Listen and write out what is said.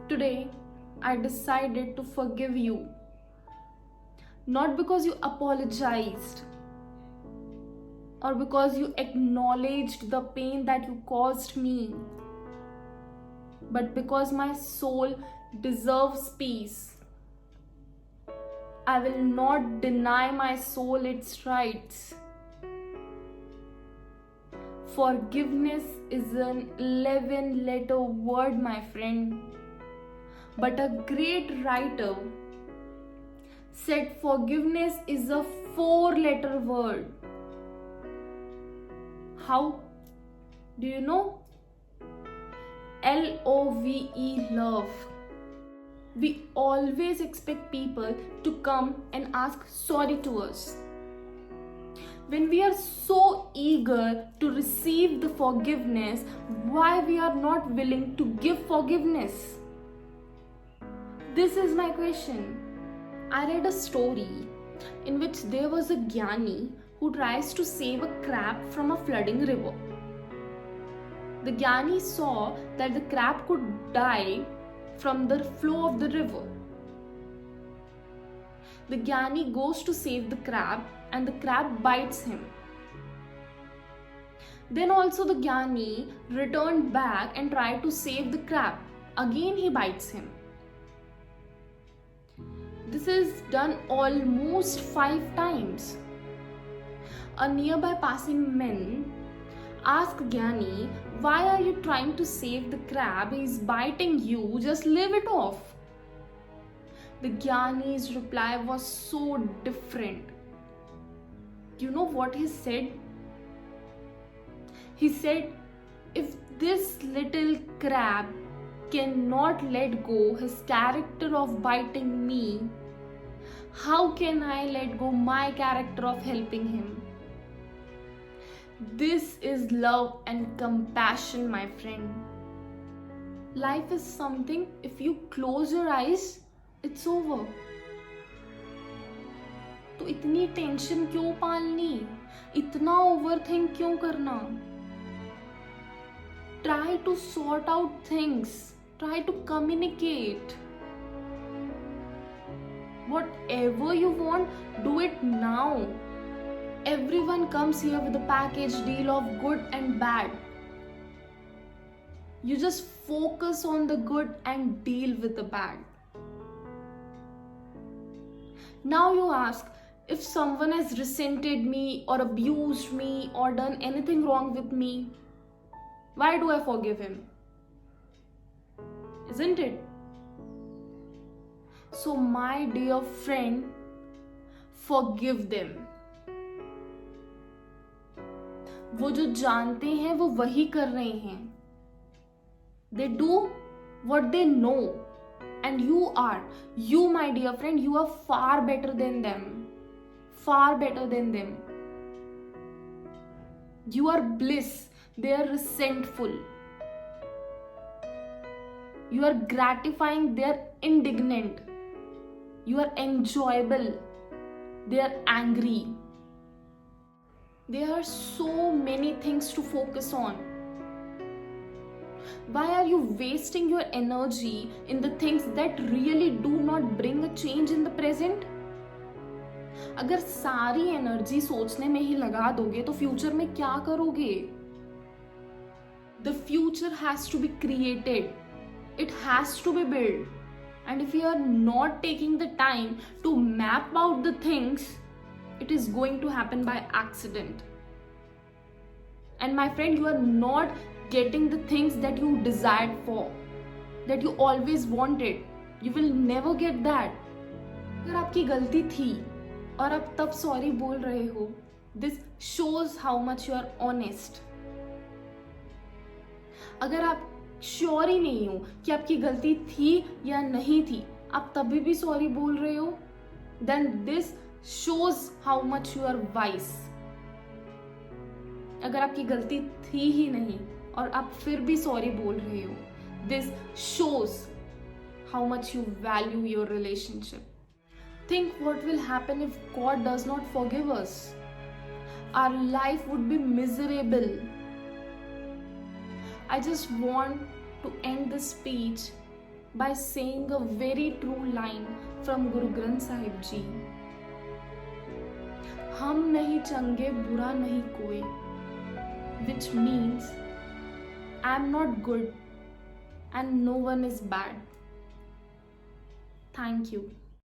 Today, I decided to forgive you. Not because you apologized or because you acknowledged the pain that you caused me, but because my soul deserves peace. I will not deny my soul its rights. Forgiveness is an 11-letter word, my friend. But a great writer said forgiveness is a 4-letter word. How? Do you know? LOVE, love. We always expect people to come and ask sorry to us. When we are so eager to receive the forgiveness, why we are not willing to give forgiveness? This is my question. I read a story in which there was a Gyani who tries to save a crab from a flooding river. The Gyani saw that the crab could die from the flow of the river. The Gyani goes to save the crab and the crab bites him. Then also the Gyani returned back and tried to save the crab. Again he bites him. This is done almost 5 times. A nearby passing man asked Gyani, "Why are you trying to save the crab? He's biting you, just leave it off." The Gyani's reply was so different. You know what he said? He said, "If this little crab cannot let go his character of biting me, how can I let go my character of helping him?" This is love and compassion, my friend. Life is something, if you close your eyes, it's over. तो इतनी tension क्यों पालनी, इतना overthink क्यों करना? Try to sort out things, try to communicate. Whatever you want, do it now. Everyone comes here with a package deal of good and bad. You just focus on the good and deal with the bad. Now you ask, if someone has resented me or abused me or done anything wrong with me, why do I forgive him? Isn't it? So my dear friend, forgive them. वो जो जानते हैं वो वही कर रहे हैं. They do what they know. And you my dear friend, you are far better than them. Far better than them. You are bliss. They are resentful. You are gratifying. They are indignant. You are enjoyable. They are angry. There are so many things to focus on. Why are you wasting your energy in the things that really do not bring a change in the present? अगर सारी energy सोचने में ही लगा दोगे तो future में क्या करोगे? The future has to be created. It has to be built. And if you are not taking the time to map out the things, it is going to happen by accident. And my friend, you are not getting the things that you desired for, that you always wanted. You will never get that. अगर आपकी गलती थी और आप तब sorry बोल रहे हो, this shows how much you are honest. अगर आप श्योर ही नहीं हो कि आपकी गलती थी या नहीं थी, आप तभी भी सॉरी बोल रहे हो, then this shows how much you are wise. अगर आपकी गलती थी ही नहीं और आप फिर भी सॉरी बोल रहे हो, this shows how much you value your relationship. Think what will happen if God does not forgive us. Our life would be miserable. I just want to end this speech by saying a very true line from Guru Granth Sahib Ji. हम नहीं चंगे बुरा नहीं कोई, which means I am not good and no one is bad. Thank you.